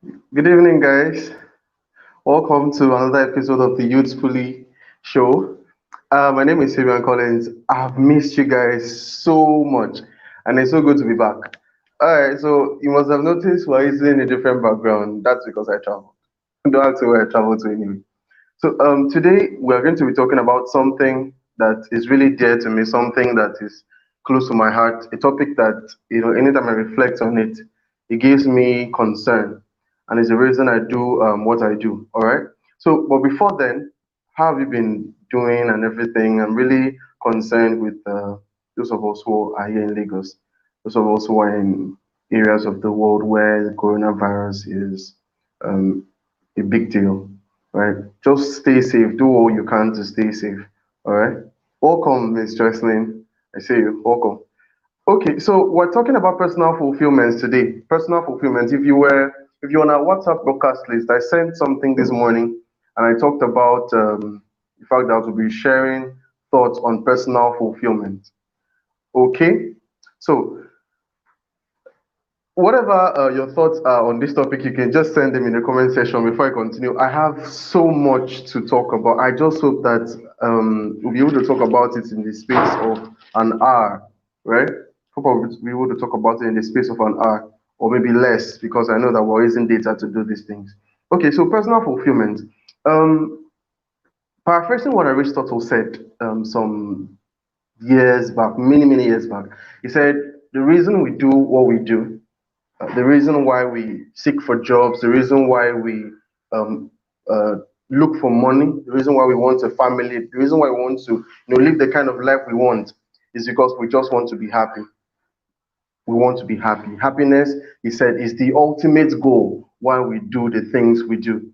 Good evening, guys. Welcome to another episode of the Youth Pulleys show. My name is Fabian Collins. I've missed you guys so much, and it's so good to be back. All right, so you must have noticed we're using a different background. That's because I traveled. Don't ask me where I traveled to anyway. So today we are going to be talking about something that is really dear to me, something that is close to my heart, a topic that anytime I reflect on it, it gives me concern, and it's the reason I do what I do. All right. So, but before then, how have you been doing and everything? I'm really concerned with those of us who are here in Lagos, those of us who are in areas of the world where the coronavirus is um, a big deal, right? Just stay safe. Do all you can to stay safe. All right. Welcome, Miss Jocelyn. I see you. Welcome. Okay, so we're talking about personal fulfillment today. Personal fulfillment. If you're on our WhatsApp broadcast list, I sent something this morning, and I talked about the fact that we'll be sharing thoughts on personal fulfillment. Okay, so whatever your thoughts are on this topic, you can just send them in the comment section before I continue. I have so much to talk about. I just hope that we'll be able to talk about it in the space of an hour, right? Hope I'll be able to talk about it in the space of an hour or maybe less because I know that we're using data to do these things. Okay, so personal fulfillment. Um, Paraphrasing what Aristotle said some years back, many, many years back, he said, the reason we do what we do, the reason why we seek for jobs, the reason why we um, uh, look for money, the reason why we want a family, the reason why we want to live the kind of life we want is because we just want to be happy. We want to be happy. Happiness, he said, is the ultimate goal why we do the things we do.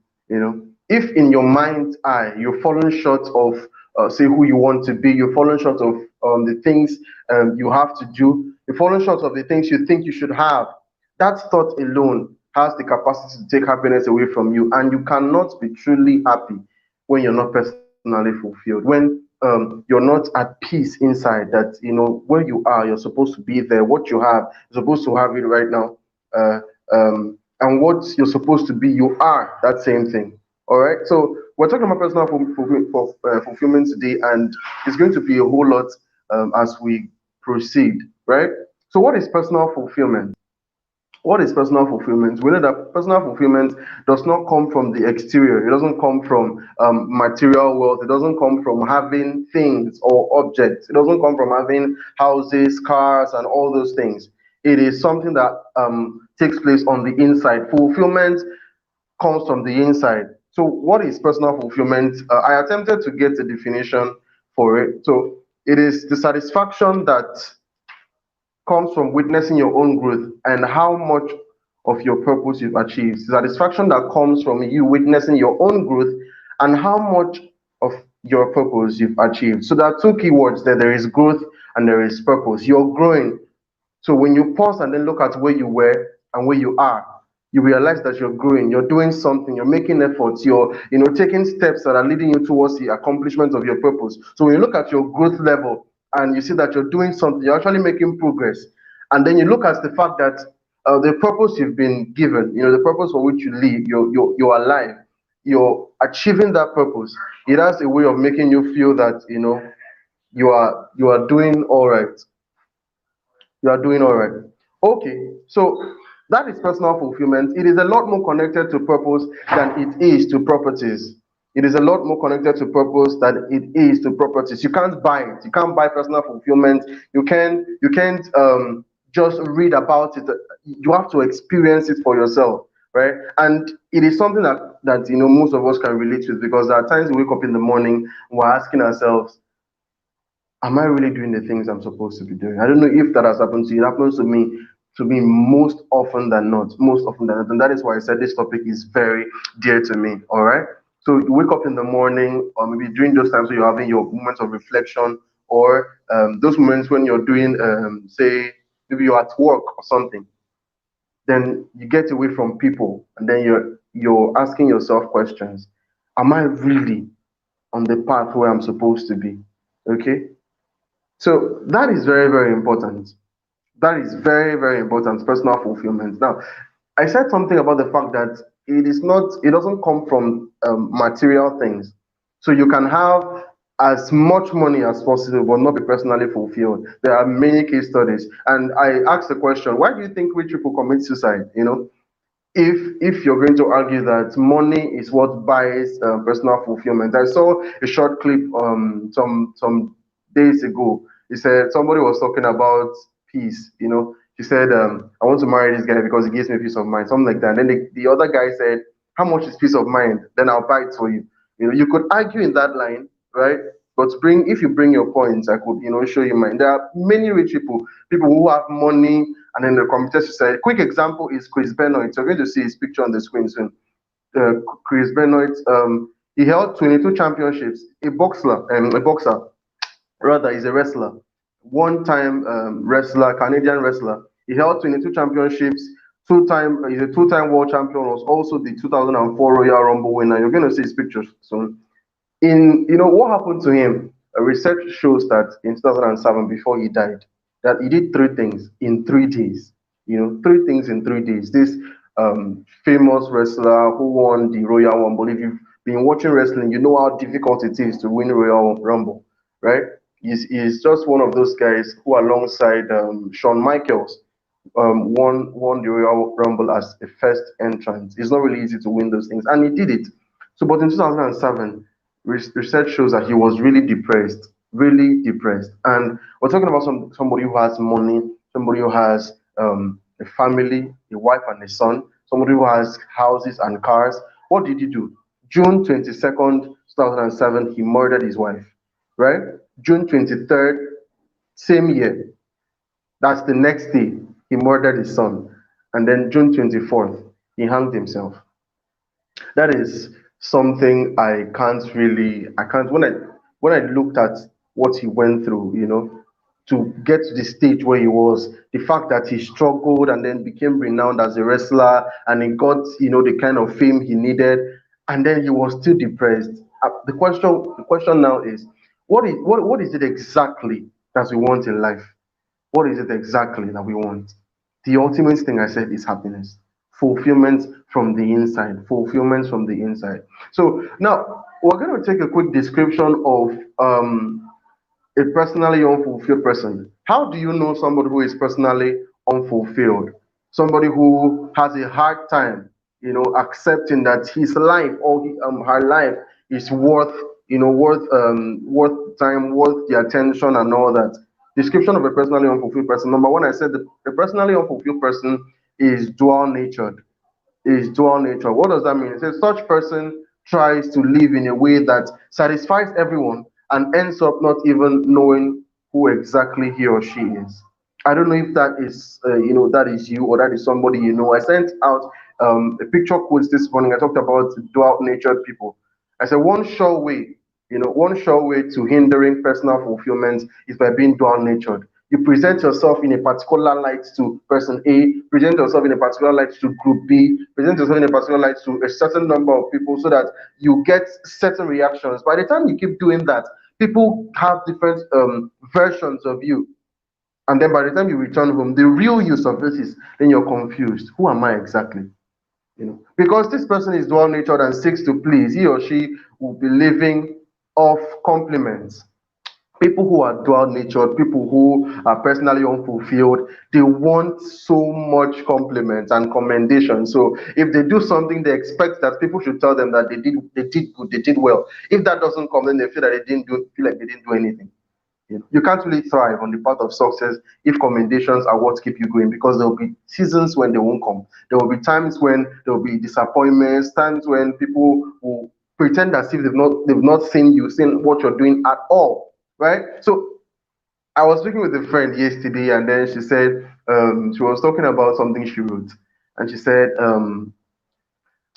If in your mind's eye you're falling short of, say, who you want to be, you're falling short of the things you have to do, you're falling short of the things you think you should have, that thought alone has the capacity to take happiness away from you, and you cannot be truly happy when you're not personally fulfilled, when you're not at peace inside that where you are, you're supposed to be there. What you have, you're supposed to have it right now. And what you're supposed to be, you are that same thing. All right. So we're talking about personal fulfillment today, and it's going to be a whole lot as we proceed. Right. So what is personal fulfillment? What is personal fulfillment? We know that personal fulfillment does not come from the exterior. It doesn't come from material wealth. It doesn't come from having things or objects. It doesn't come from having houses, cars, and all those things. It is something that takes place on the inside. Fulfillment comes from the inside. So, what is personal fulfillment? I attempted to get a definition for it. So, it is the satisfaction that comes from witnessing your own growth and how much of your purpose you've achieved. Satisfaction that comes from you witnessing your own growth and how much of your purpose you've achieved. So there are two keywords there. There is growth and there is purpose. You're growing. So when you pause and then look at where you were and where you are, you realize that you're growing, you're doing something, you're making efforts, you're taking steps that are leading you towards the accomplishment of your purpose. So when you look at your growth level and you see that you're doing something, you're actually making progress. And then you look at the fact that the purpose you've been given, the purpose for which you live, you're alive, you're achieving that purpose. It has a way of making you feel that you are doing all right. You are doing all right. Okay, so that is personal fulfillment. It is a lot more connected to purpose than it is to properties. It is a lot more connected to purpose than it is to properties. You can't buy it. You can't buy personal fulfillment. You can't just read about it. You have to experience it for yourself, right? And it is something that most of us can relate with because there are times we wake up in the morning and we're asking ourselves, am I really doing the things I'm supposed to be doing? I don't know if that has happened to you. It happens to me most often than not. Most often than not. And that is why I said this topic is very dear to me. All right. So you wake up in the morning, or maybe during those times when you're having your moments of reflection, or those moments when you're doing, say, maybe you're at work or something. Then you get away from people, and then you're asking yourself questions. Am I really on the path where I'm supposed to be? Okay. So that is very, very important. That is very, very important, personal fulfillment. Now, I said something about the fact that it doesn't come from material things. So you can have as much money as possible, but not be personally fulfilled. There are many case studies. And I asked the question, why do you think rich people commit suicide? If you're going to argue that money is what buys personal fulfillment. I saw a short clip some days ago. He said somebody was talking about peace. He said, I want to marry this guy because he gives me peace of mind, something like that. And then the other guy said, how much is peace of mind? Then I'll buy it for you. You could argue in that line, right? But if you bring your points, I could, show you mine. There are many rich people who have money and then the computer suicide. Quick example is Chris Benoit. So you're going to see his picture on the screen soon. Chris Benoit, he held 22 championships. A boxer, rather, is a wrestler, one-time wrestler, Canadian wrestler. He held 22 championships. He's a two-time world champion. Was also the 2004 Royal Rumble winner. You're going to see his pictures soon. What happened to him, research shows that in 2007, before he died, that he did three things in 3 days. Three things in 3 days. This famous wrestler who won the Royal Rumble. If you've been watching wrestling, you know how difficult it is to win Royal Rumble, right? He's just one of those guys who, alongside Shawn Michaels, won the Royal Rumble as a first entrant. It's not really easy to win those things, and he did it. So, but in 2007, research shows that he was really depressed. And we're talking about somebody who has money, somebody who has a family, a wife and a son, somebody who has houses and cars. What did he do? June 22nd, 2007, he murdered his wife, right? June 23rd, same year, that's the next day, he murdered his son. And then June 24th, he hanged himself. That is something I can't when I looked at what he went through, to get to the stage where he was, the fact that he struggled and then became renowned as a wrestler and he got, the kind of fame he needed, and then he was still depressed. The question now is, what is it exactly that we want in life? What is it exactly that we want? The ultimate thing I said is happiness, fulfillment from the inside, fulfillment from the inside. So now we're going to take a quick description of a personally unfulfilled person. How do you know somebody who is personally unfulfilled? Somebody who has a hard time, accepting that his life or her life is worth time, worth the attention and all that. Description of a personally unfulfilled person. Number one, I said the personally unfulfilled person is dual natured. Is dual nature. What does that mean? It says such person tries to live in a way that satisfies everyone and ends up not even knowing who exactly he or she is. I don't know if that is you or that is somebody you know. I sent out a picture quotes this morning. I talked about dual natured people. I said one sure way to hindering personal fulfillment is by being dual natured. You present yourself in a particular light to person A, present yourself in a particular light to group B, present yourself in a particular light to a certain number of people so that you get certain reactions. By the time you keep doing that, people have different versions of you. And then by the time you return home, the real you surfaces, then you're confused. Who am I exactly? Because this person is dual natured and seeks to please, he or she will be living off compliments. People who are dual natured, people who are personally unfulfilled, they want so much compliments and commendation. So if they do something, they expect that people should tell them that they did good, they did well. If that doesn't come, then they feel that feel like they didn't do anything. You can't really thrive on the path of success if commendations are what keep you going, because there will be seasons when they won't come. There will be times when there will be disappointments, times when people will pretend as if they've not seen you, seen what you're doing at all, right? So I was speaking with a friend yesterday, and then she said she was talking about something she wrote, and she said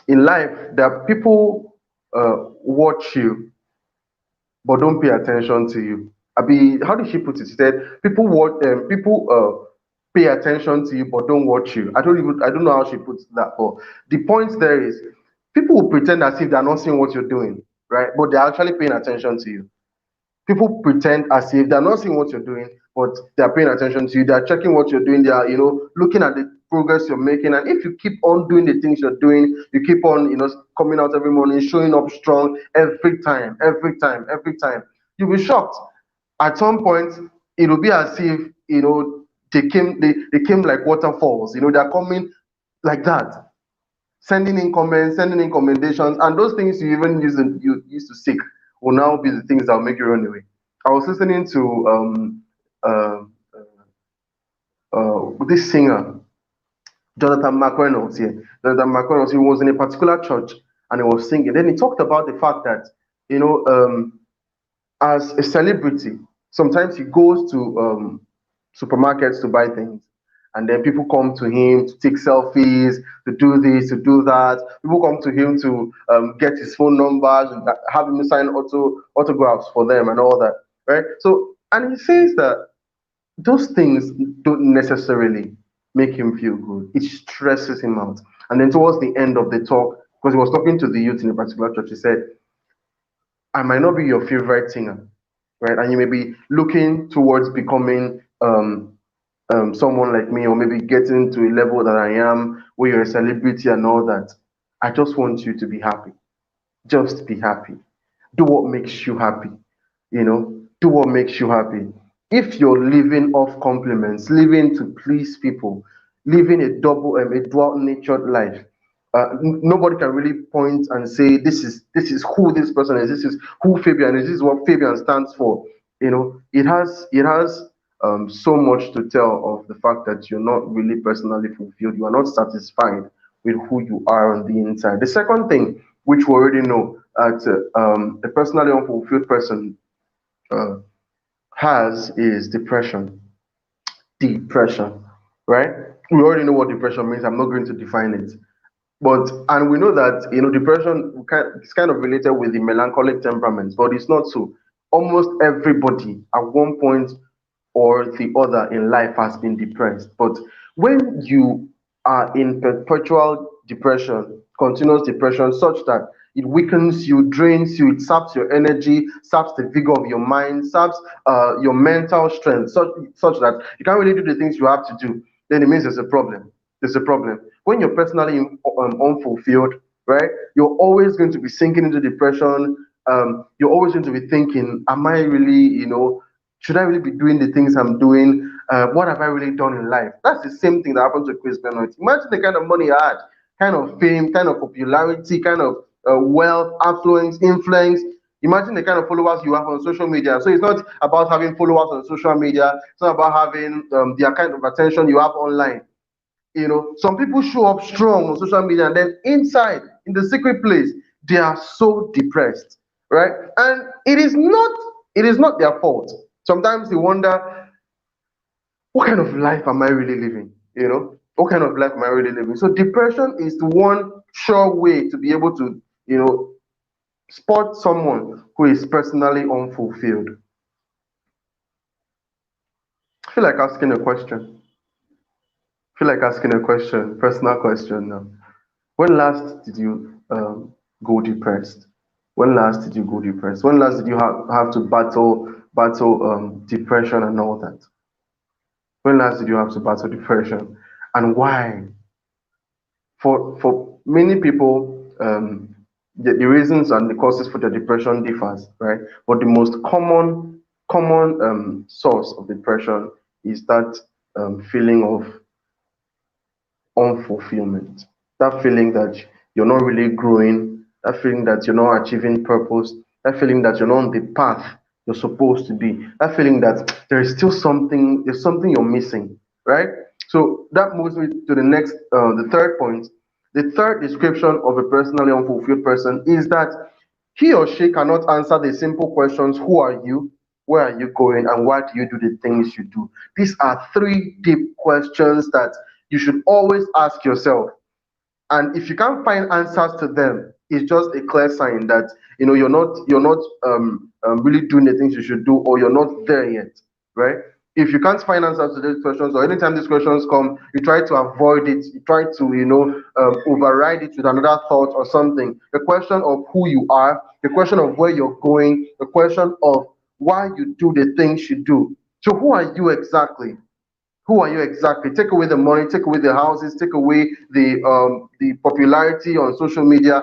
in life there are people watch you but don't pay attention to you. Abi, how did she put it? She said people pay attention to you but don't watch you. I don't know how she puts that, but the point there is people will pretend as if they're not seeing what you're doing, right? But they're actually paying attention to you. People pretend as if they're not seeing what you're doing, but they're paying attention to you. They're checking what you're doing. They are, looking at progress you're making, and if you keep on doing the things you're doing, you keep on, coming out every morning, showing up strong every time, you'll be shocked. At some point, it'll be as if, they came like waterfalls. They're coming like that, sending in comments, sending in commendations, and those things you used to seek will now be the things that will make you run away. I was listening to uh, this singer, Jonathan McReynolds. Yeah, Jonathan McReynolds. He was in a particular church and he was singing. Then he talked about the fact that, you know um, as a celebrity, sometimes he goes to supermarkets to buy things, and then people come to him to take selfies, to do this, to do that. People come to him to get his phone numbers, and have him sign autographs for them and all that, right? So, and he says that those things don't necessarily make him feel good. It stresses him out. And then towards the end of the talk, because he was talking to the youth in a particular church, he said, I might not be your favorite singer, right? And you may be looking towards becoming someone like me, or maybe getting to a level that I am, where you're a celebrity and all that. I just want you to be happy. Just be happy. Do what makes you happy. Do what makes you happy. If you're living off compliments, living to please people, living a dual natured life, nobody can really point and say this is who this person is. This is who Fabian is. This is what Fabian stands for. It has so much to tell of the fact that you're not really personally fulfilled. You are not satisfied with who you are on the inside. The second thing, which we already know, that a personally unfulfilled person uh, has, is depression. Depression, right? We already know what depression means. I'm not going to define it. And we know that, depression is kind of related with the melancholic temperament, but it's not so. Almost everybody at one point or the other in life has been depressed. But when you are in perpetual depression, continuous depression, such that it weakens you, drains you, it saps your energy, saps the vigor of your mind, saps your mental strength, such that you can't really do the things you have to do, then it means there's a problem. There's a problem. When you're personally unfulfilled, right, you're always going to be sinking into depression. You're always going to be thinking, am I really, should I really be doing the things I'm doing? What have I really done in life? That's the same thing that happened to Chris Benoit. Imagine the kind of money he had, kind of fame, kind of popularity, kind of wealth, affluence, influence. Imagine the kind of followers you have on social media. So it's not about having followers on social media. It's not about having the kind of attention you have online. Some people show up strong on social media, and then inside, in the secret place, they are so depressed, right? And it is not their fault. Sometimes you wonder, what kind of life am I really living? What kind of life am I really living? So depression is the one sure way to be able to, spot someone who is personally unfulfilled. I feel like asking a question. Personal question now. When last did you go depressed? When last did you go depressed? When last did you have to battle depression and all that? When last did you have to battle depression, and why? For many people, the reasons and the causes for their depression differs, right? But the most common source of depression is that feeling of unfulfillment. That feeling that you're not really growing, that feeling that you're not achieving purpose, that feeling that you're not on the path you're supposed to be, that feeling that there's something you're missing, right? So that moves me to the third point. The third description of a personally unfulfilled person is that he or she cannot answer the simple questions: who are you? Where are you going? And why do you do the things you do? These are three deep questions that you should always ask yourself. And if you can't find answers to them, it's just a clear sign that you're not really doing the things you should do, or you're not there yet, right? If you can't find answers to these questions, or anytime these questions come, you try to avoid it, you try to override it with another thought or something. The question of who you are, the question of where you're going, the question of why you do the things you do. So who are you exactly? Who are you exactly? Take away the money, take away the houses, take away the popularity on social media.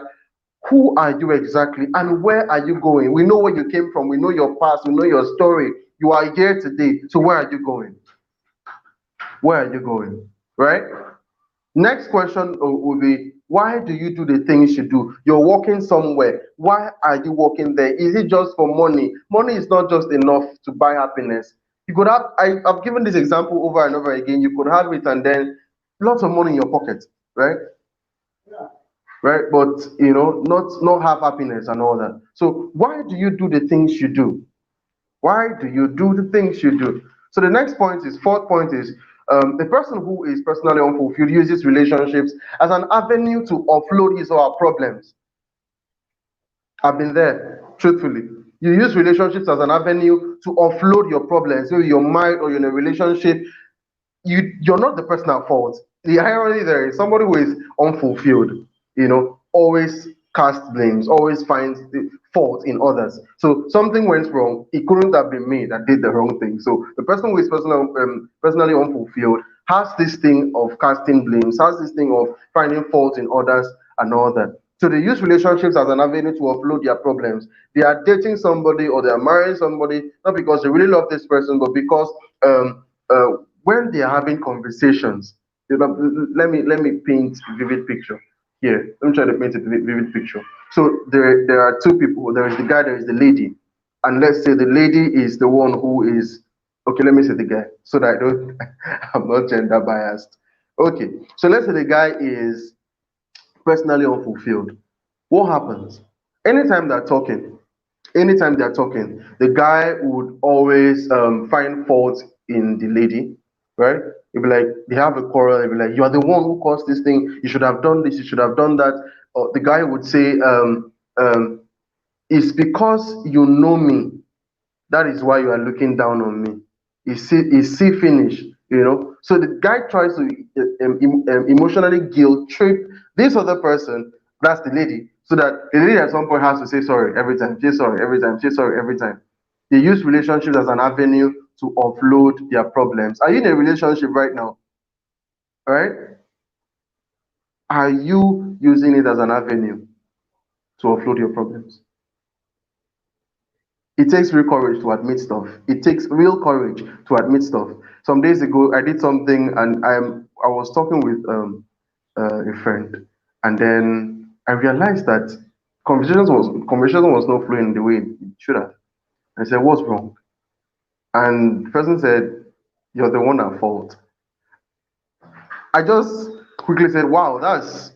Who are you exactly, and where are you going? We know where you came from. We know your past. We know your story. You are here today. So where are you going? Where are you going? Right? Next question will be, why do you do the things you do? You're working somewhere. Why are you working there? Is it just for money? Money is not just enough to buy happiness. You could have, I've given this example over and over again. You could have it and then lots of money in your pocket, right? Right? But not have happiness and all that. So why do you do the things you do? Why do you do the things you do? So the next point is, fourth point is, the person who is personally unfulfilled uses relationships as an avenue to offload his or her problems. I've been there, truthfully. You use relationships as an avenue to offload your problems. So you're married or you're in a relationship, you're not the person at fault. The irony there is somebody who is unfulfilled, always cast blames, always finds the fault in others. So something went wrong. It couldn't have been me that did the wrong thing. So the person who is personally unfulfilled has this thing of casting blames, has this thing of finding fault in others and all that. So they use relationships as an avenue to offload their problems. They are dating somebody or they are marrying somebody not because they really love this person, but because uh, when they are having conversations, let me paint a vivid picture here. Let me try to paint a vivid picture. So there are two people. There is the guy, there is the lady, and let's say the lady is the one who is okay. Let me say the guy so that I don't I'm not gender biased. Okay, so let's say the guy is personally unfulfilled. What happens? Anytime they're talking, the guy would always find fault in the lady, right? He'd be like, they have a quarrel. He'd be like, you are the one who caused this thing. You should have done this. You should have done that. Or the guy would say, it's because you know me. That is why you are looking down on me. Is see finish, So the guy tries to emotionally guilt trip this other person, that's the lady, so that the lady at some point has to say sorry every time, say sorry every time, say sorry every time. They use relationships as an avenue to offload their problems. Are you in a relationship right now? All right? Are you using it as an avenue to offload your problems? It takes real courage to admit stuff. It takes real courage to admit stuff. Some days ago, I did something, and I was talking with a friend, and then I realized that conversation was not flowing the way it should have. I said, "What's wrong?" And the person said, "You're the one at fault." I just quickly said, "Wow, that's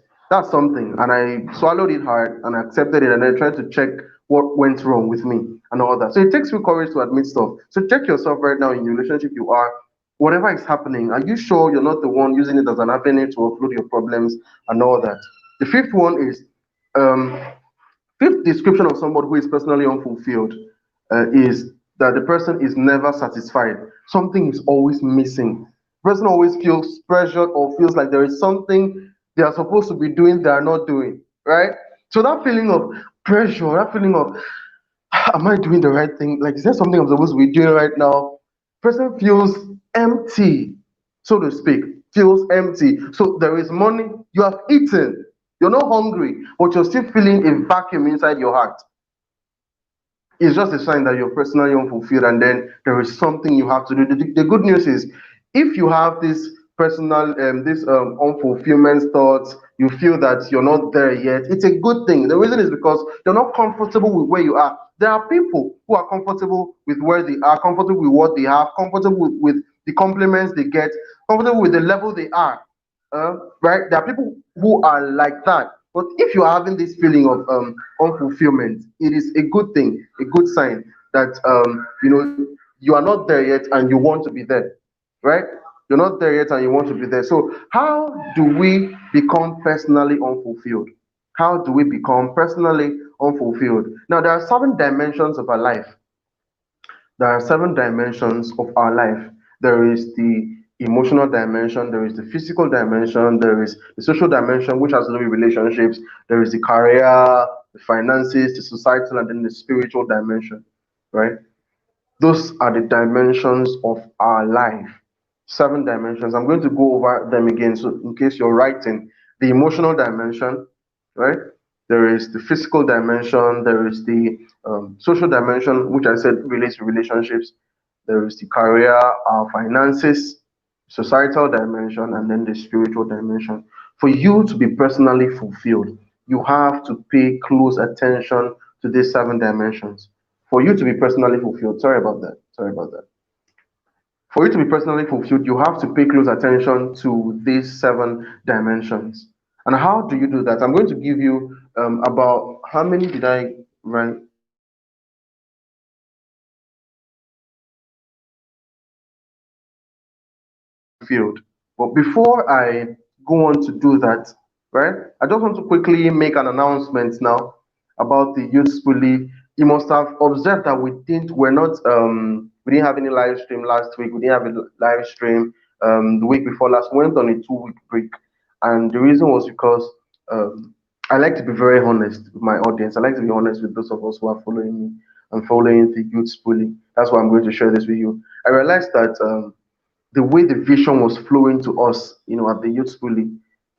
something," and I swallowed it hard and accepted it, and then tried to check what went wrong with me and all that. So it takes real courage to admit stuff. So check yourself right now in the relationship you are. Whatever is happening, are you sure you're not the one using it as an avenue to offload your problems and all that? The fifth one is um, fifth description of somebody who is personally unfulfilled is that the person is never satisfied. Something is always missing. The person always feels pressured or feels like there is something they are supposed to be doing they are not doing, right? So that feeling of pressure, that feeling of, am I doing the right thing? Like, is there something I'm supposed to be doing right now? Person feels empty, so to speak, feels empty. So there is money, you have eaten, you're not hungry, but you're still feeling a vacuum inside your heart. It's just a sign that you're personally unfulfilled, and then there is something you have to do. The good news is, if you have this personal this unfulfillment thoughts, you feel that you're not there yet, it's a good thing. The reason is because you're not comfortable with where you are. There are people who are comfortable with where they are, comfortable with what they have, comfortable with the compliments they get, comfortable with the level they are, right? There are people who are like that. But if you're having this feeling of unfulfillment, it is a good thing, a good sign that you are not there yet and you want to be there, right? You're not there yet and you want to be there. So how do we become personally unfulfilled? How do we become personally unfulfilled? Now, there are 7 dimensions of our life. There are 7 dimensions of our life. There is the emotional dimension, there is the physical dimension, there is the social dimension, which has to do with relationships, there is the career, the finances, the societal, and then the spiritual dimension, right? Those are the dimensions of our life. 7 dimensions. I'm going to go over them again. So in case you're writing, the emotional dimension, right? There is the physical dimension. There is the social dimension, which I said relates to relationships. There is the career, our finances, societal dimension, and then the spiritual dimension. For you to be personally fulfilled, you have to pay close attention to these 7 dimensions. For you to be personally fulfilled, sorry about that. Sorry about that. For you to be personally fulfilled, you have to pay close attention to these 7 dimensions. And how do you do that? I'm going to give you about how many did I write? Fulfilled. But before I go on to do that, right, I just want to quickly make an announcement now about the Youth Pulleys. You must have observed that we didn't have any live stream last week. We didn't have a live stream the week before last. We went on a 2 week break, and the reason was because I like to be very honest with my audience. I like to be honest with those of us who are following me and following the Youth Pulleys. That's why I'm going to share this with you. I realized that the way the vision was flowing to us, at the Youth Pulleys,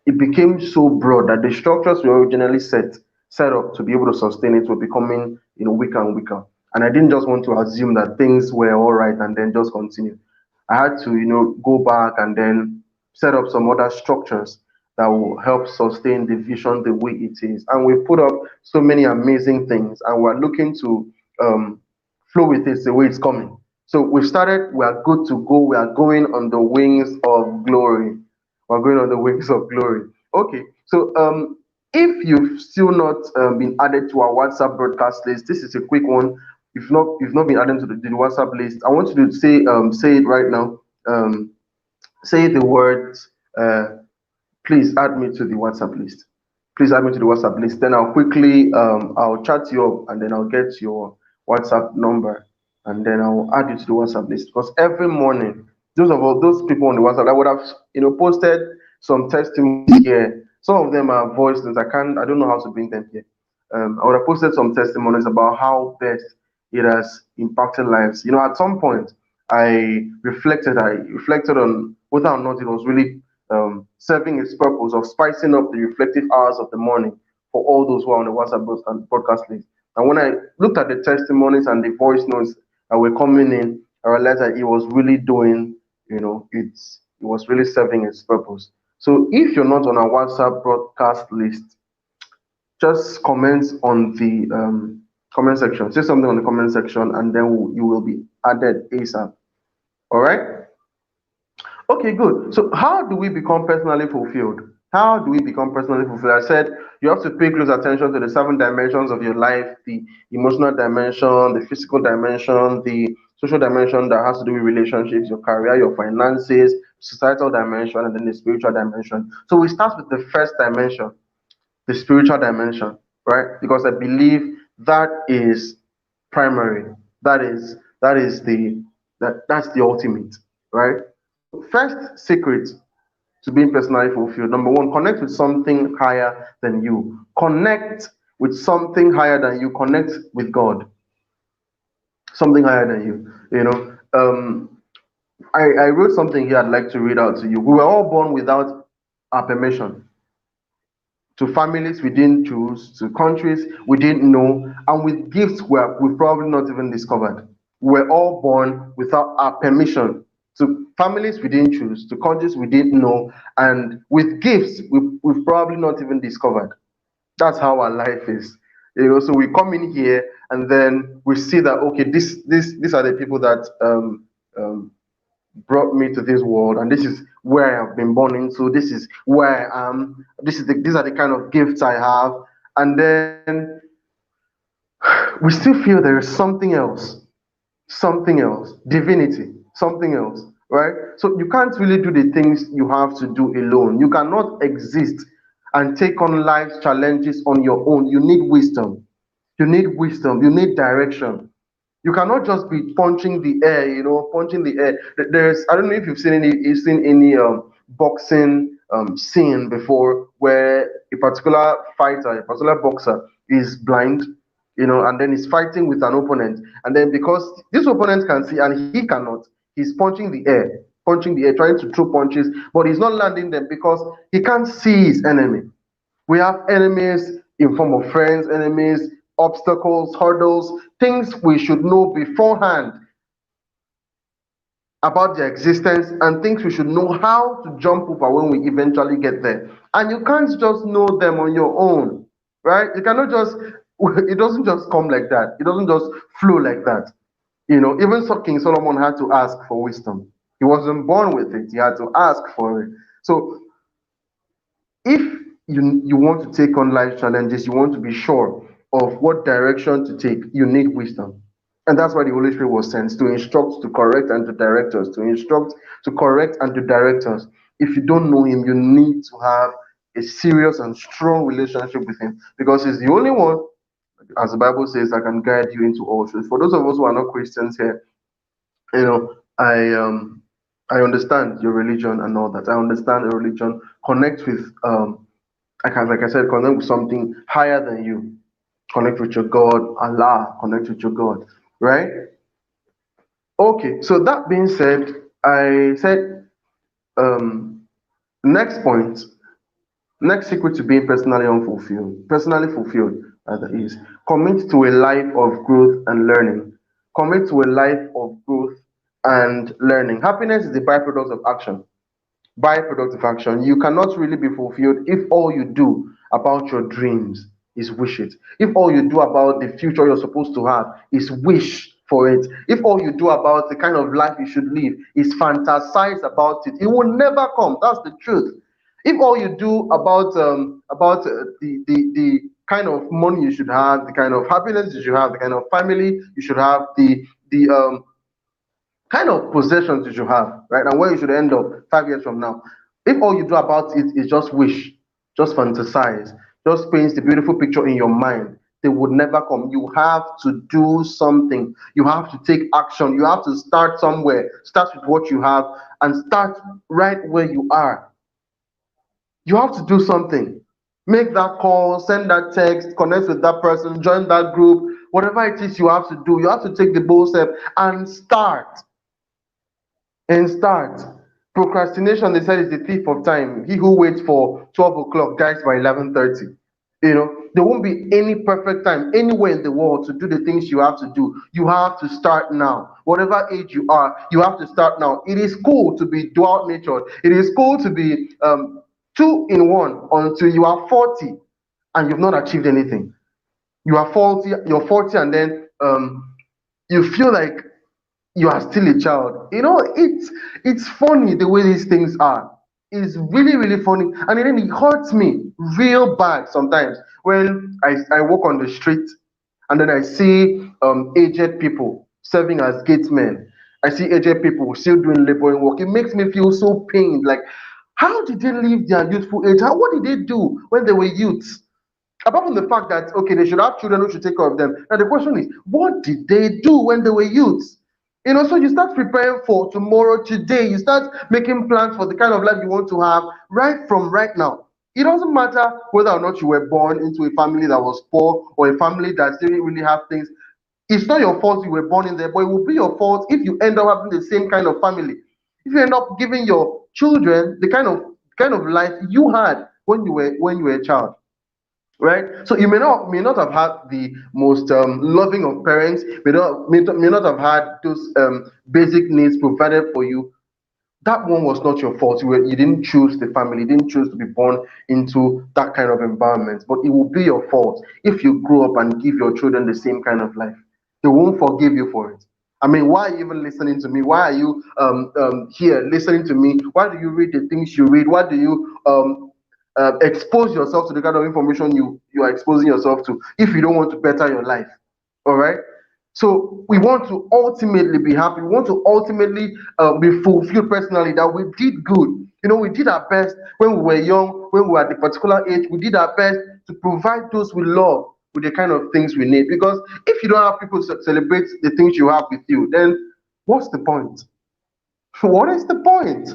it became so broad that the structures we originally set up to be able to sustain it were becoming, weaker and weaker. And I didn't just want to assume that things were all right and then just continue. I had to, go back and then set up some other structures that will help sustain the vision the way it is. And we put up so many amazing things, and we're looking to flow with it the way it's coming. So we've started, we are good to go. We are going on the wings of glory. We're going on the wings of glory. Okay, so if you've still not been added to our WhatsApp broadcast list, this is a quick one. If not, you've not been added to the WhatsApp list, I want you to say it right now. Um, Say the words, please add me to the WhatsApp list. Please add me to the WhatsApp list. Then I'll quickly, I'll chat you up, and then I'll get your WhatsApp number, and then I'll add you to the WhatsApp list. Because every morning, those people on the WhatsApp, I would have, posted some testimonies here. Some of them are voice notes. I don't know how to bring them here. I would have posted some testimonies about how best it has impacted lives. At some point, I reflected on whether or not it was really serving its purpose of spicing up the reflective hours of the morning for all those who are on the WhatsApp broadcast list. And when I looked at the testimonies and the voice notes that were coming in, I realized that it was really doing, it was really serving its purpose. So if you're not on our WhatsApp broadcast list, just comment on the comment section. Say something on the comment section, and then you will be added ASAP. All right. Okay, good. So how do we become personally fulfilled? How do we become personally fulfilled? I said you have to pay close attention to the 7 dimensions of your life: the emotional dimension, the physical dimension, the social dimension that has to do with relationships, your career, your finances, societal dimension, and then the spiritual dimension. So we start with the first dimension, the spiritual dimension, right? Because I believe that is primary. That's the ultimate, right? First secret to being personally fulfilled. Number one, connect with something higher than you. Connect with something higher than you. Connect with God. Something higher than you. I wrote something here I'd like to read out to you. We were all born without our permission, to families we didn't choose, to countries we didn't know, and with gifts we've probably not even discovered. We're all born without our permission, to families we didn't choose, to countries we didn't know, and with gifts we've probably not even discovered. That's how our life is. So we come in here and then we see that, okay, these are the people that brought me to this world, and this is where I have been born into. This is where I am. These are the kind of gifts I have, and then we still feel there is something else, divinity, something else, right? So you can't really do the things you have to do alone. You cannot exist and take on life's challenges on your own. You need wisdom. You need wisdom. You need direction. You cannot just be punching the air, punching the air. I don't know if you've seen any boxing scene before where a particular fighter, a particular boxer is blind, and then he's fighting with an opponent, and then because this opponent can see and he cannot, he's punching the air. punching the air, trying to throw punches, but he's not landing them because he can't see his enemy. We have enemies in form of friends, enemies, obstacles, hurdles, things we should know beforehand about their existence, and things we should know how to jump over when we eventually get there. And you can't just know them on your own, right? You cannot just, it doesn't just come like that. It doesn't just flow like that. Even King Solomon had to ask for wisdom. He wasn't born with it. He had to ask for it. So if you want to take on life challenges, you want to be sure of what direction to take, you need wisdom. And that's why the Holy Spirit was sent, to instruct, to correct, and to direct us. To instruct, to correct, and to direct us. If you don't know Him, you need to have a serious and strong relationship with Him, because He's the only one, as the Bible says, that can guide you into all truth. For those of us who are not Christians here, I understand your religion and all that. I understand your religion. Connect with like I said, connect with something higher than you. Connect with your God, Allah. Connect with your God, right? Okay. So that being said, I said next point, next secret to being personally fulfilled, rather, is commit to a life of growth and learning. Commit to a life of growth and learning. Happiness is the byproduct of action. Byproduct of action. You cannot really be fulfilled if all you do about your dreams is wish it. If all you do about the future you're supposed to have is wish for it. If all you do about the kind of life you should live is fantasize about it, it will never come. That's the truth. If all you do about the kind of money you should have, the kind of happiness you should have, the kind of family you should have, the kind of possessions you should have, right? And where you should end up 5 years from now. If all you do about it is just wish, just fantasize, just paint the beautiful picture in your mind, they would never come. You have to do something. You have to take action. You have to start somewhere. Start with what you have and start right where you are. You have to do something. Make that call, send that text, connect with that person, join that group, whatever it is you have to do. You have to take the bold step and start. Start. Procrastination, they said, is the thief of time. He who waits for 12 o'clock dies by 11:30. There won't be any perfect time anywhere in the world to do the things you have to do. You have to start now. Whatever age you are, you have to start now. It is cool to be dual natured. It is cool to be two in one until you are 40 and you've not achieved anything. You're 40 and then you feel like you are still a child. It's funny the way these things are. It's really, really funny. And then it hurts me real bad sometimes when I walk on the street and then I see aged people serving as gatesmen. I see aged people still doing laboring work. It makes me feel so pained. Like, how did they live their youthful age? What did they do when they were youths? Apart from the fact that, okay, they should have children who should take care of them. Now the question is, what did they do when they were youths? So you start preparing for tomorrow today. You start making plans for the kind of life you want to have right from right now. It doesn't matter whether or not you were born into a family that was poor or a family that didn't really have things. It's not your fault you were born in there, but it will be your fault if you end up having the same kind of family. If you end up giving your children the kind of life you had when you were a child. Right? So you may not have had the most loving of parents, may not have had those basic needs provided for you. That one was not your fault. You didn't choose the family, you didn't choose to be born into that kind of environment. But it will be your fault if you grow up and give your children the same kind of life. They won't forgive you for it. I mean, why are you even listening to me? Why are you here listening to me? Why do you read the things you read? Why do you expose yourself to the kind of information you are exposing yourself to if you don't want to better your life? All right. So we want to ultimately be happy. We want to ultimately be fulfilled personally, that we did good. We did our best when we were young, when we were at a particular age. We did our best to provide those we love with the kind of things we need. Because if you don't have people to celebrate the things you have with you, then what's the point? What is the point?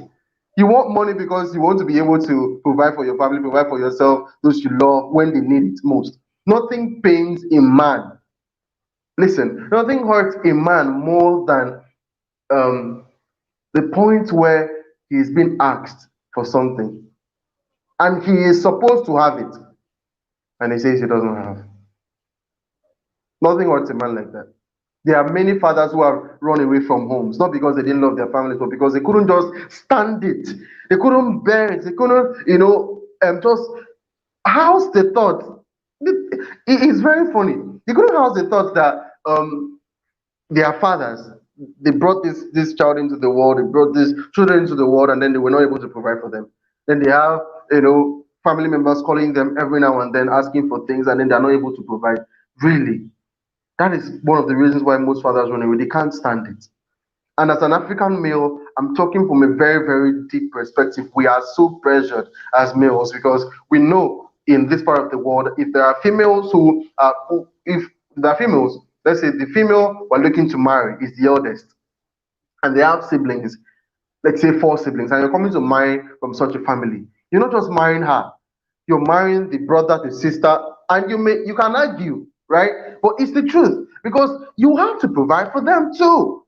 You want money because you want to be able to provide for your family, provide for yourself, those you love when they need it most. Nothing pains a man. Listen, nothing hurts a man more than um, The point where he's been asked for something and he is supposed to have it, and he says he doesn't have. Nothing hurts a man like that. There are many fathers who have run away from homes, not because they didn't love their families, but because they couldn't just stand it. They couldn't bear it. They couldn't, just house the thought. It's very funny. They couldn't house the thought that their fathers, they brought this child into the world, they brought these children into the world, and then they were not able to provide for them. Then they have, family members calling them every now and then asking for things, and then they're not able to provide. Really, that is one of the reasons why most fathers run away. They can't stand it. And as an African male, I'm talking from a very, very deep perspective. We are so pressured as males because we know in this part of the world, if there are females if there are females, let's say the female we're looking to marry is the eldest, and they have siblings, let's say 4 siblings, and you're coming to marry from such a family, you're not just marrying her, you're marrying the brother, the sister, and you can argue, right? But it's the truth because you have to provide for them too.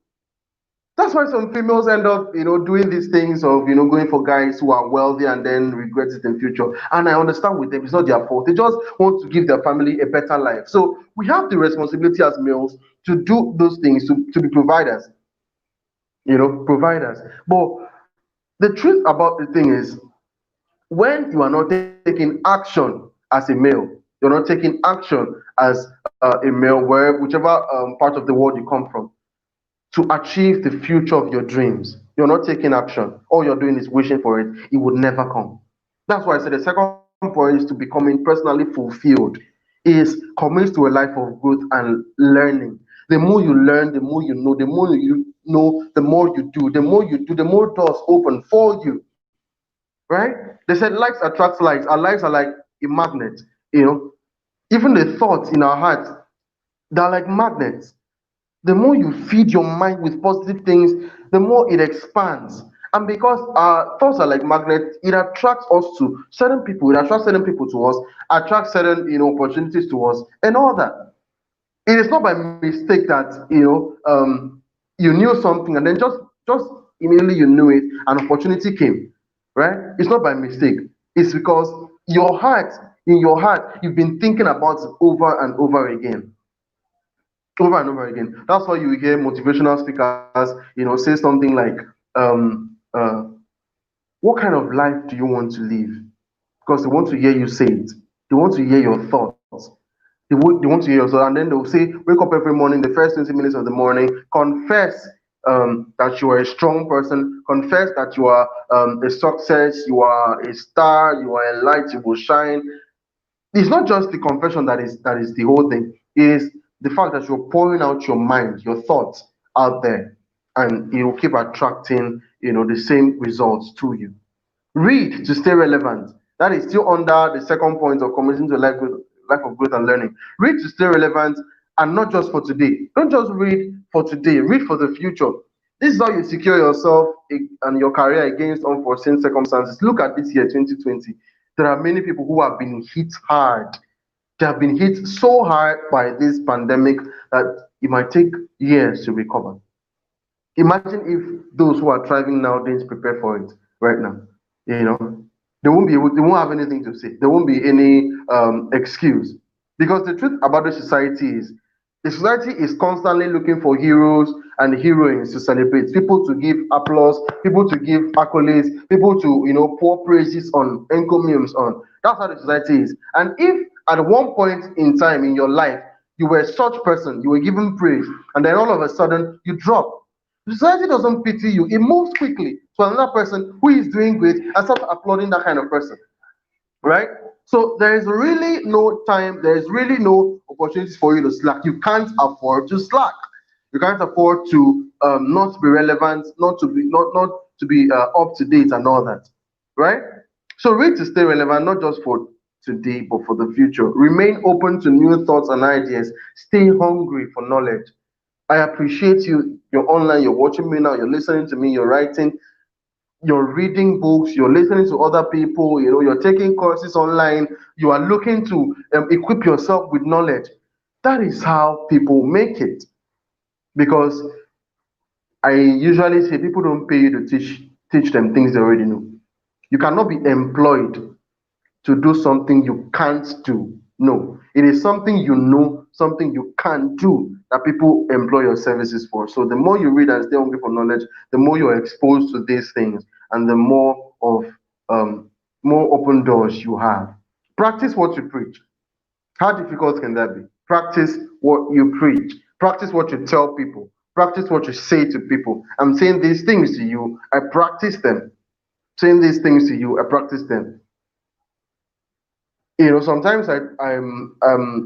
That's why some females end up, doing these things of, going for guys who are wealthy and then regret it in future. And I understand with them, it's not their fault. They just want to give their family a better life. So we have the responsibility as males to do those things, to be providers, providers. But the truth about the thing is, when you are not taking action as a male, you're not taking action as a male, whichever part of the world you come from, to achieve the future of your dreams. You're not taking action. All you're doing is wishing for it. It would never come. That's why I said the second point is to becoming personally fulfilled, is commit to a life of growth and learning. The more you learn, the more you know, the more you know, the more you do, the more you do, the more doors open for you. Right? They said likes attract likes. Our lives are like a magnet. Even the thoughts in our hearts, they're like magnets. The more you feed your mind with positive things, the more it expands. And because our thoughts are like magnets, it attracts us to certain people, it attracts certain people to us, attracts certain opportunities to us, and all that. It is not by mistake that you knew something and then just immediately you knew it, an opportunity came. Right? It's not by mistake. It's because in your heart, you've been thinking about it over and over again. Over and over again. That's why you hear motivational speakers, say something like, what kind of life do you want to live? Because they want to hear you say it. They want to hear your thoughts. They want to hear your thoughts. And then they'll say, wake up every morning, the first 20 minutes of the morning, confess that you are a strong person, confess that you are a success, you are a star, you are a light, you will shine. It's not just the confession that is the whole thing. It is the fact that you're pouring out your mind, your thoughts out there, and it will keep attracting, the same results to you. Read to stay relevant. That is still under the second point of committing to life of growth and learning. Read to stay relevant, and not just for today. Don't just read for today. Read for the future. This is how you secure yourself and your career against unforeseen circumstances. Look at this year, 2020. There are many people who have been hit hard. They have been hit so hard by this pandemic that it might take years to recover. Imagine if those who are thriving now didn't prepare for it right now. They won't have anything to say. There won't be any excuse. Because the truth about the society is constantly looking for heroes and heroines to celebrate, people to give applause, people to give accolades, people to pour praises on, encomiums on. That's how the society is. And if at one point in time in your life you were such person, you were given praise, and then all of a sudden you drop, the society doesn't pity you. It moves quickly to another person who is doing great and starts applauding that kind of person. Right? So there is really no time, there is really no opportunities for you to slack. You can't afford to slack. You can't afford to not be relevant, not to be up to date and all that. Right? So read to stay relevant, not just for today, but for the future. Remain open to new thoughts and ideas. Stay hungry for knowledge. I appreciate you. You're online, you're watching me now, you're listening to me, you're writing, you're reading books, you're listening to other people, you're taking courses online, you are looking to equip yourself with knowledge. That is how people make it. Because I usually say people don't pay you to teach them things they already know. You cannot be employed to do something you can't do. No, it is something you know, something you can do that people employ your services for. So the more you read and stay hungry for knowledge, the more you're exposed to these things, and the um, more open doors you have. Practice what you preach. How difficult can that be? Practice what you preach. Practice what you tell people. Practice what you say to people. I'm saying these things to you. I practice them. Saying these things to you. I practice them. Sometimes some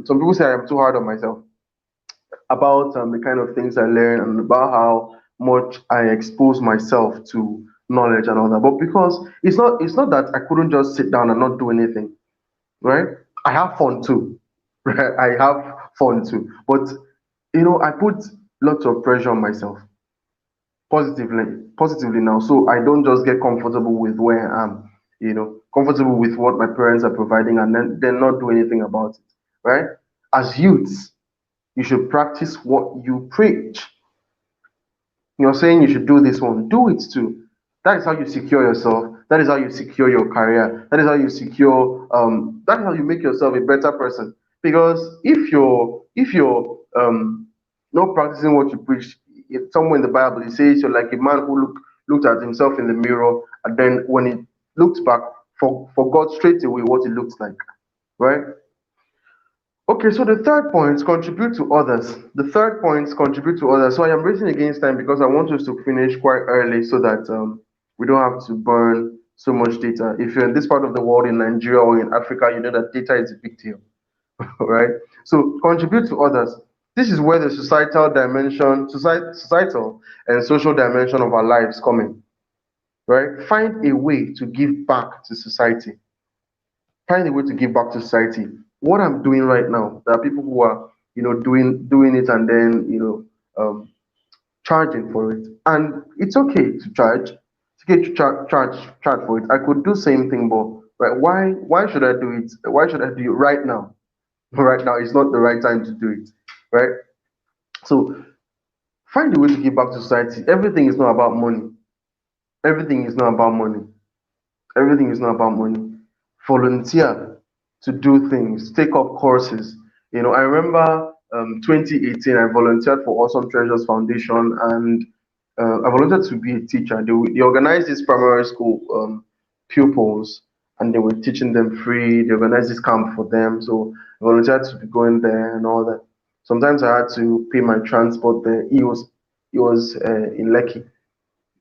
people say I'm too hard on myself about the kind of things I learn and about how much I expose myself to knowledge and all that. But because it's not that I couldn't just sit down and not do anything, right? I have fun too. Right? I have fun too. But I put lots of pressure on myself positively now. So I don't just get comfortable with where I am, comfortable with what my parents are providing and then not do anything about it. Right? As youths, you should practice what you preach. You're saying you should do this one, do it too. That is how you secure yourself. That is how you secure your career. That is how you secure. That is how you make yourself a better person. Because if you're not practicing what you preach, somewhere in the Bible it says you're like a man who looked at himself in the mirror, and then when he looked back, forgot straight away what it looks like. Right? Okay, so the third point, contribute to others. The third point, contribute to others. So I am racing against time because I want us to finish quite early so that we don't have to burn so much data. If you're in this part of the world, in Nigeria or in Africa, you know that data is a big deal, right? So contribute to others. This is where the societal and social dimension of our lives come in, right? Find a way to give back to society. Find a way to give back to society. What I'm doing right now, there are people who are, doing it and then, charging for it. And it's okay to charge. It's okay to charge for it. I could do same thing, but right, why should I do it? Why should I do it right now? Right now is not the right time to do it, right? So find a way to give back to society. Everything is not about money. Everything is not about money. Everything is not about money. Volunteer to do things, take up courses. I remember 2018, I volunteered for Awesome Treasures Foundation, and I volunteered to be a teacher. They organized this primary school pupils, and they were teaching them free. They organized this camp for them, so I volunteered to be going there and all that. Sometimes I had to pay my transport there. It was in Lekki,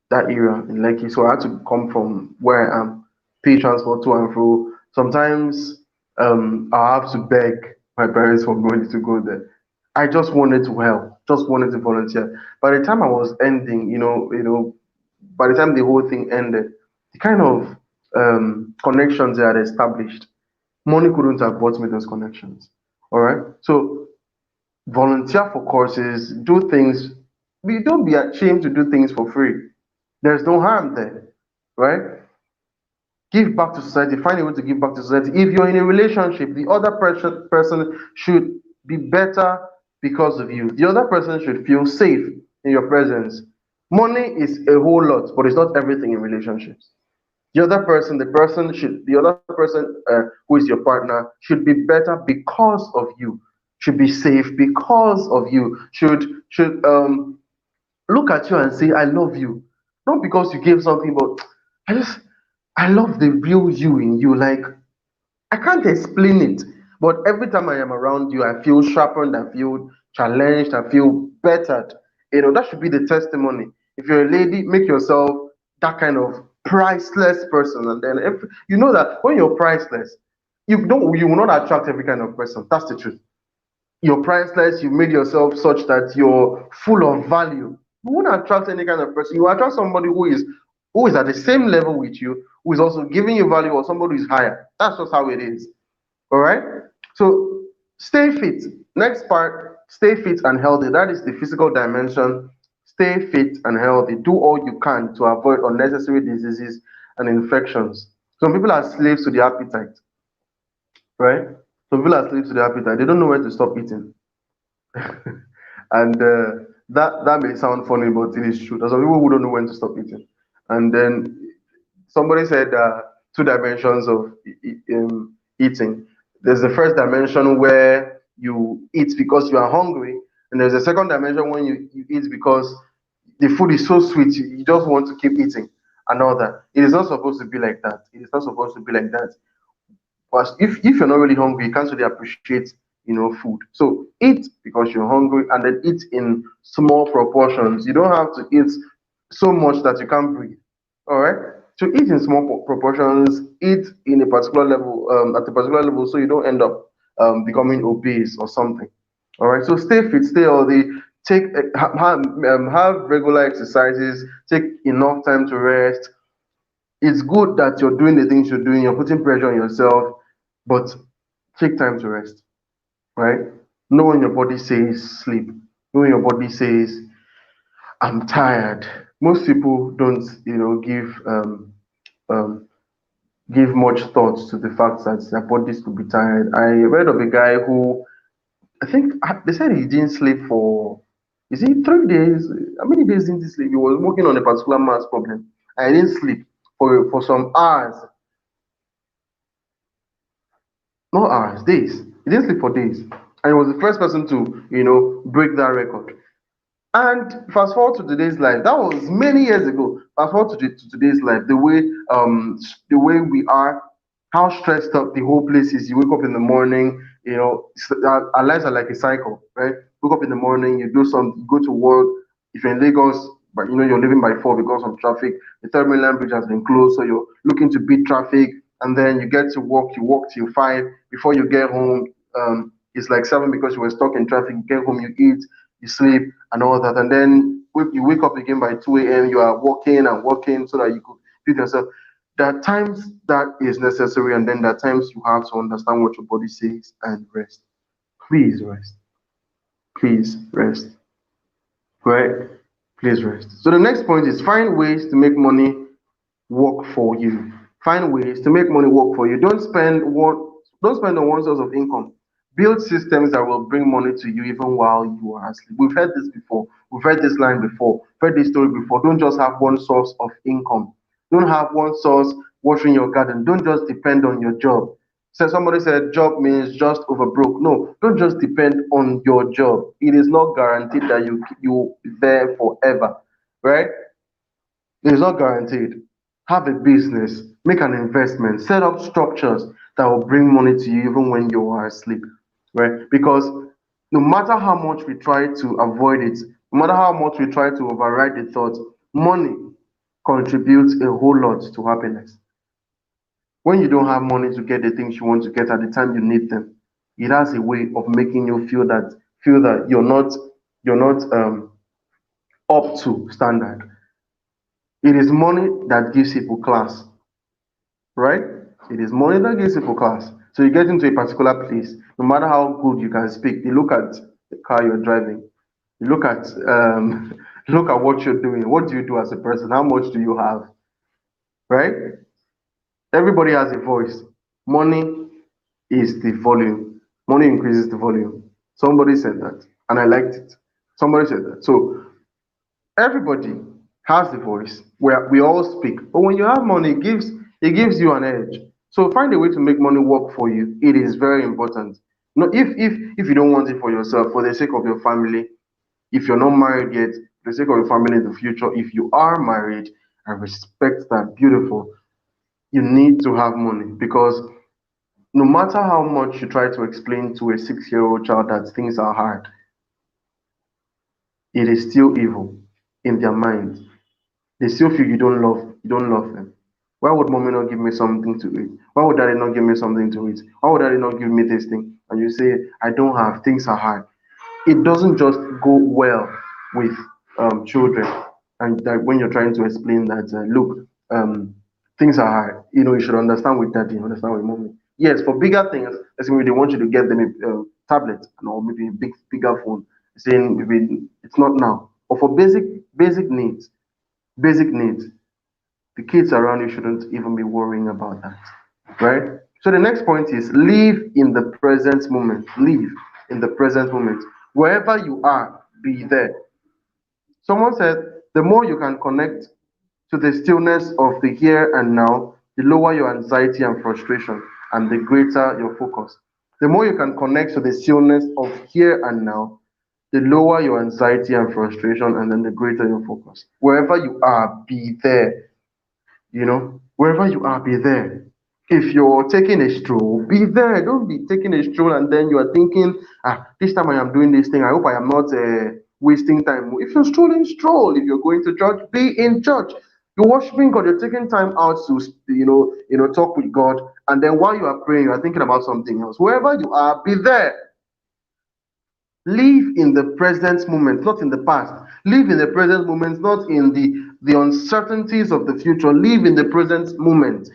that area in Lekki. So I had to come from where I am, pay transport to and fro. Sometimes I have to beg my parents for going to go there. I just wanted to help, just wanted to volunteer. By the time I was ending, by the time the whole thing ended, the kind of connections I had established, money couldn't have bought me those connections. All right. So volunteer for courses, do things. Don't be ashamed to do things for free. There's no harm there, right? Give back to society. Find a way to give back to society. If you're in a relationship, the other person should be better because of you. The other person should feel safe in your presence. Money is a whole lot, but it's not everything in relationships. The other person who is your partner should be better because of you. Should be safe because of you. Should look at you and say, I love you. Not because you gave something, but I just, I love the real you in you. Like, I can't explain it. But every time I am around you, I feel sharpened, I feel challenged, I feel bettered. That should be the testimony. If you're a lady, make yourself that kind of priceless person. And then if you know that when you're priceless, you will not attract every kind of person. That's the truth. You're priceless, you've made yourself such that you're full of value. You won't attract any kind of person. You attract somebody who is at the same level with you, who is also giving you value, or somebody who is higher. That's just how it is. All right. So stay fit. Next part, stay fit and healthy. That is the physical dimension. Stay fit and healthy. Do all you can to avoid unnecessary diseases and infections. Some people are slaves to their appetite, right? Some people are slaves to their appetite. They don't know where to stop eating. And That may sound funny, but it is true. There's some people who don't know when to stop eating. And then somebody said two dimensions of eating. There's the first dimension where you eat because you are hungry, and there's a second dimension when you eat because the food is so sweet, you just want to keep eating and all that. It is not supposed to be like that. It is not supposed to be like that. But if you're not really hungry, you can't really appreciate, food. So eat because you're hungry, and then eat in small proportions. You don't have to eat so much that you can't breathe. All right. So eat in small proportions. Eat in a particular level, at a particular level, so you don't end up becoming obese or something. All right. So stay fit, stay healthy. Have regular exercises. Take enough time to rest. It's good that you're doing the things you're doing, you're putting pressure on yourself, but take time to rest, right? Know when your body says sleep, know when your body says I'm tired. Most people don't, um, give much thought to the fact that their bodies could be tired. I read of a guy who I think they said he didn't sleep for, is it 3 days? How many days didn't he sleep? He was working on a particular maths problem. I didn't sleep for some hours. Not hours, days. He didn't sleep for days. And he was the first person to, break that record. And fast forward to today's life, that was many years ago. Fast forward to today's life, the way we are, how stressed up the whole place is. You wake up in the morning, our lives are like a cycle, right? Wake up in the morning, you do something, you go to work. If you're in Lagos, but you're leaving by 4 because of traffic, the third mainland bridge has been closed, so you're looking to beat traffic, and then you get to work, you walk till 5. Before you get home, it's like 7 because you were stuck in traffic. You get home, you eat, you sleep, and all that. And then you wake up again by 2 a.m., you are walking and walking so that you could feed yourself. There are times that is necessary, and then there are times you have to understand what your body says and rest. Please rest. Please rest. Right? Please rest. So the next point is find ways to make money work for you. Find ways to make money work for you. Don't spend on one source of income. Build systems that will bring money to you even while you are asleep. We've heard this before. We've heard this line before. We've heard this story before. Don't just have one source of income. Don't have one source watering your garden. Don't just depend on your job. So somebody said job means just over broke. No, don't just depend on your job. It is not guaranteed that you there forever, right? It is not guaranteed. Have a business, make an investment, set up structures that will bring money to you even when you are asleep, right? Because no matter how much we try to avoid it, no matter how much we try to override the thought, money contributes a whole lot to happiness. When you don't have money to get the things you want to get at the time you need them, it has a way of making you feel that you're not up to standard. It is money that gives people class, right? It is money that gives people class. So you get into a particular place, no matter how good you can speak, you look at the car you're driving, you look at look at what you're doing. What do you do as a person? How much do you have? Right? Everybody has a voice. Money is the volume. Money increases the volume. Somebody said that, and I liked it. Somebody said that. So everybody has the voice where we all speak. But when you have money, it gives you an edge. So find a way to make money work for you. It is very important. No, if you don't want it for yourself, for the sake of your family, if you're not married yet, for the sake of your family in the future, if you are married, I respect that. Beautiful. You need to have money because no matter how much you try to explain to a 6-year-old child that things are hard, it is still evil in their mind. They still feel you don't love them. Why would mommy not give me something to eat? Why would daddy not give me something to eat? Why would daddy not give me this thing? And you say, I don't have, things are hard. It doesn't just go well with children. And that when you're trying to explain that, look, things are hard. You should understand with daddy, understand with mommy. Yes, for bigger things, let's say maybe they want you to get them a tablet or maybe a bigger phone. Saying maybe it's not now. But for basic needs, the kids around you shouldn't even be worrying about that, right? So the next point is live in the present moment. Live in the present moment. Wherever you are, be there. Someone said, the more you can connect to the stillness of the here and now, the lower your anxiety and frustration, and the greater your focus. The more you can connect to the stillness of here and now, the lower your anxiety and frustration, and then the greater your focus. Wherever you are, be there. Wherever you are, be there. If you're taking a stroll, be there. Don't be taking a stroll and then you are thinking, this time I am doing this thing. I hope I am not wasting time. If you're strolling, stroll. If you're going to church, be in church. You're worshiping God. You're taking time out to, talk with God. And then while you are praying, you are thinking about something else. Wherever you are, be there. Live in the present moment, not in the past. Live in the present moment, not in the uncertainties of the future. Live in the present moment.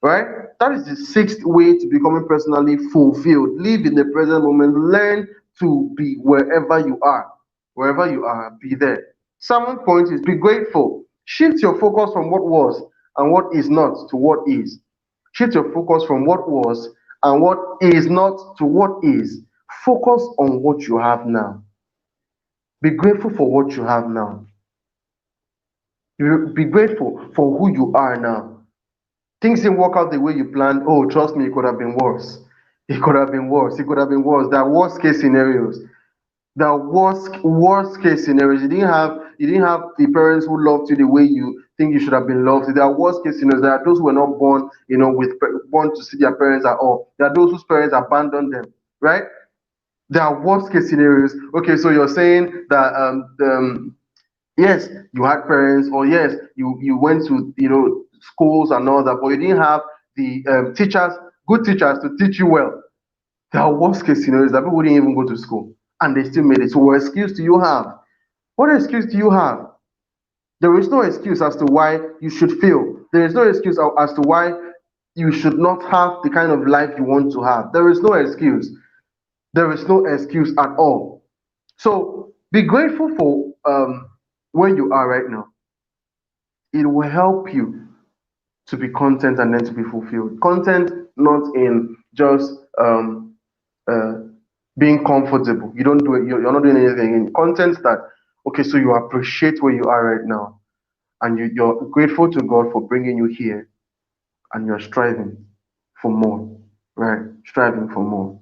Right? That is the sixth way to becoming personally fulfilled. Live in the present moment. Learn to be wherever you are. Wherever you are, be there. Seventh point is be grateful. Shift your focus from what was and what is not to what is. Shift your focus from what was and what is not to what is. Focus on what you have now. Be grateful for what you have now. Be grateful for who you are now. Things didn't work out the way you planned. Oh, trust me, it could have been worse. It could have been worse. It could have been worse. There are worst case scenarios. There are worst case scenarios. You didn't have the parents who loved you the way you think you should have been loved. There are worst case scenarios. There are those who were not born, born to see their parents at all. There are those whose parents abandoned them. Right? There are worst case scenarios. Okay, so you're saying that yes, you had parents, or yes, you went to schools and all that, but you didn't have the teachers, good teachers to teach you well. There are worst case scenarios that people didn't even go to school and they still made it. So what excuse do you have? What excuse do you have? There is no excuse as to why you should fail. There is no excuse as to why you should not have the kind of life you want to have. There is no excuse. There is no excuse at all. So be grateful for where you are right now. It will help you to be content and then to be fulfilled. Content not in just uh, being comfortable. You don't do it. You're not doing anything. In content that, okay, so you appreciate where you are right now, and you're grateful to God for bringing you here, and you're striving for more. Right? Striving for more.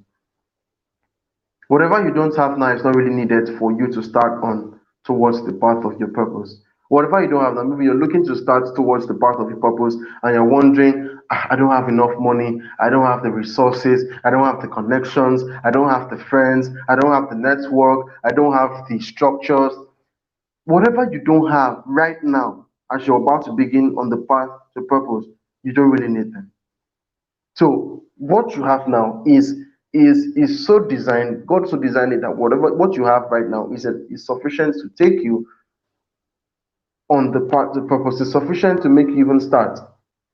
Whatever you don't have now is not really needed for you to start on towards the path of your purpose. Whatever you don't have now, maybe you're looking to start towards the path of your purpose and you're wondering, I don't have enough money, I don't have the resources, I don't have the connections, I don't have the friends, I don't have the network, I don't have the structures. Whatever you don't have right now, as you're about to begin on the path to purpose, you don't really need them. So what you have now is so designed. God so designed it that what you have right now is sufficient to take you on the path to purpose. Is sufficient to make you even start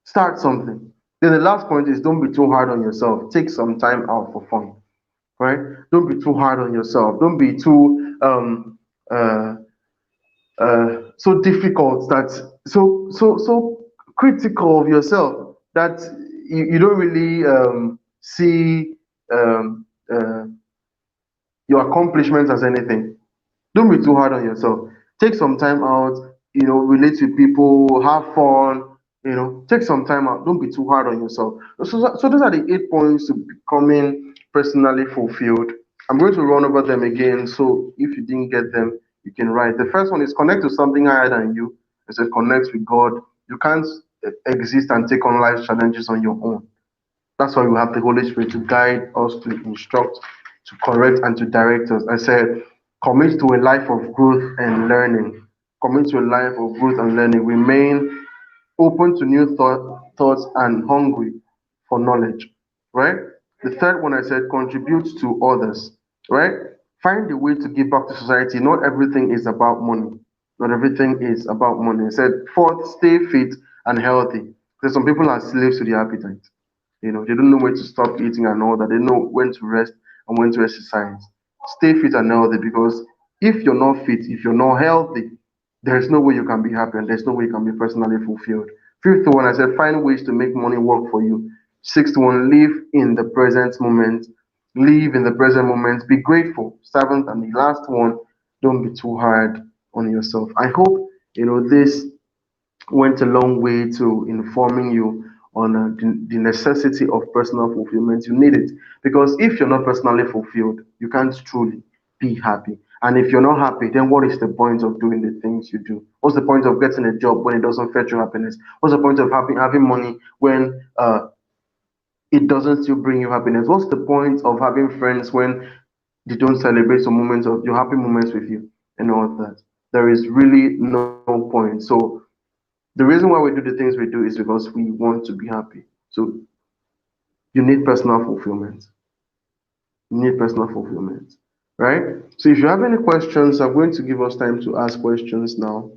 something. Then the last point is don't be too hard on yourself. Take some time out for fun, right? Don't be too hard on yourself. Don't be too uh, so difficult, that so critical of yourself that you don't really see um, uh, your accomplishments as anything. Don't be too hard on yourself. Take some time out, relate with people, have fun, take some time out. Don't be too hard on yourself. So those are the 8 points to becoming personally fulfilled. I'm going to run over them again. So if you didn't get them, you can write. The first one is connect to something higher than you. It says connect with God. You can't exist and take on life challenges on your own. That's why we have the Holy Spirit to guide us, to instruct, to correct, and to direct us. I said, commit to a life of growth and learning. Commit to a life of growth and learning. Remain open to new thoughts and hungry for knowledge. Right? The third one I said, contribute to others. Right? Find a way to give back to society. Not everything is about money. Not everything is about money. I said, fourth, stay fit and healthy. Because some people are slaves to their appetite. They don't know when to stop eating and all that. They know when to rest and when to exercise. Stay fit and healthy, because if you're not fit, if you're not healthy, there's no way you can be happy and there's no way you can be personally fulfilled. Fifth one, I said, find ways to make money work for you. Sixth one, live in the present moment. Live in the present moment. Be grateful. Seventh and the last one, don't be too hard on yourself. I hope this went a long way to informing you on the necessity of personal fulfillment. You need it because if you're not personally fulfilled, you can't truly be happy. And if you're not happy, then what is the point of doing the things you do? What's the point of getting a job when it doesn't fetch you happiness? What's the point of having money when it doesn't still bring you happiness? What's the point of having friends when they don't celebrate some moments of your happy moments with you and all that? There is really no point. So the reason why we do the things we do is because we want to be happy. So you need personal fulfillment. You need personal fulfillment, right? So if you have any questions, I'm going to give us time to ask questions now.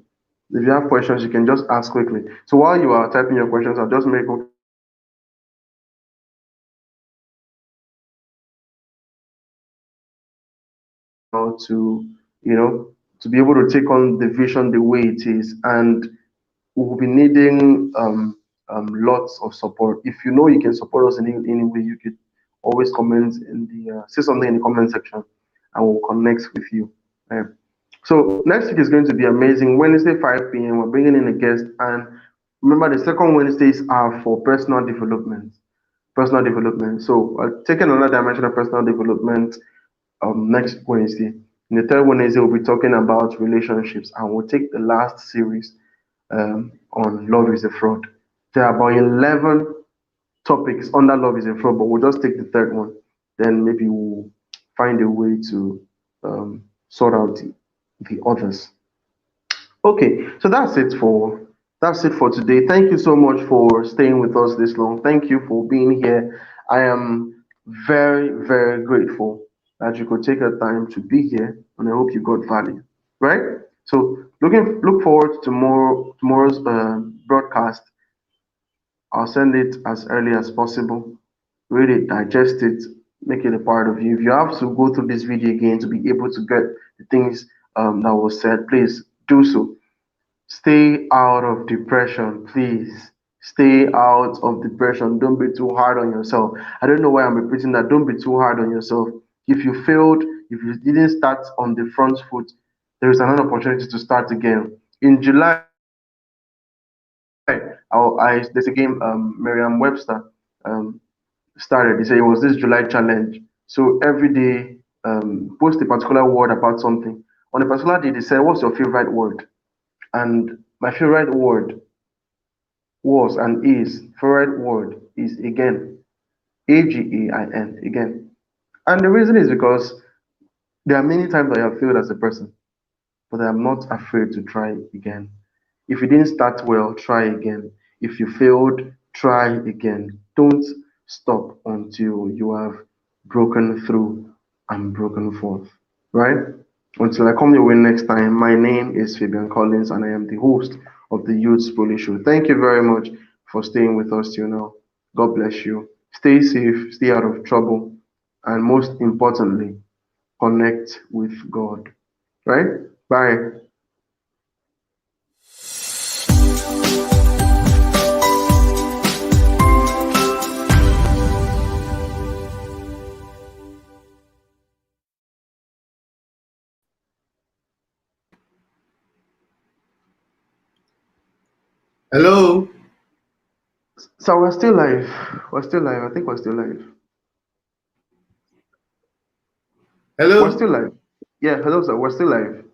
If you have questions, you can just ask quickly. So while you are typing your questions, I'll just make okay, so what is the purpose of now to be able to take on the vision the way it is, and we will be needing lots of support. If you know you can support us in any way, you could always comment in the say something in the comment section, and we'll connect with you. Right. So next week is going to be amazing. Wednesday 5 p.m. We're bringing in a guest, and remember the second Wednesdays are for personal development. Personal development. So taking another dimension of personal development next Wednesday. In the third Wednesday, we'll be talking about relationships, and we'll take the last series on love is a fraud. There are about 11 topics under love is a fraud, but we'll just take the third one. Then maybe we'll find a way to sort out the others. Okay, so that's it for today. Thank you so much for staying with us this long. Thank you for being here. I am very, very grateful that you could take the time to be here, and I hope you got value. Right? So look forward to tomorrow's broadcast. I'll send it as early as possible. Read it, digest it, make it a part of you. If you have to go through this video again to be able to get the things that was said, please do so. Stay out of depression, please. Stay out of depression. Don't be too hard on yourself. I don't know why I'm repeating that. Don't be too hard on yourself. If you failed, if you didn't start on the front foot, there is another opportunity to start again. In July, there's a game Merriam-Webster um, started. They say it was this July challenge. So every day, post a particular word about something. On a particular day, they said, "What's your favorite word?" And my favorite word is again, again, again. And the reason is because there are many times I have failed as a person, but I'm not afraid to try again. If you didn't start well, try again. If you failed, try again. Don't stop until you have broken through and broken forth. Right? Until I come your way next time, my name is Fabian Collins and I am the host of the Youth Pulleys Show. Thank you very much for staying with us till now. God bless you. Stay safe, stay out of trouble, and most importantly, connect with God. Right? Bye. Hello, So we're still live. We're still live. I think we're still live. We're hello. still live. Yeah, hello, sir. We're still live.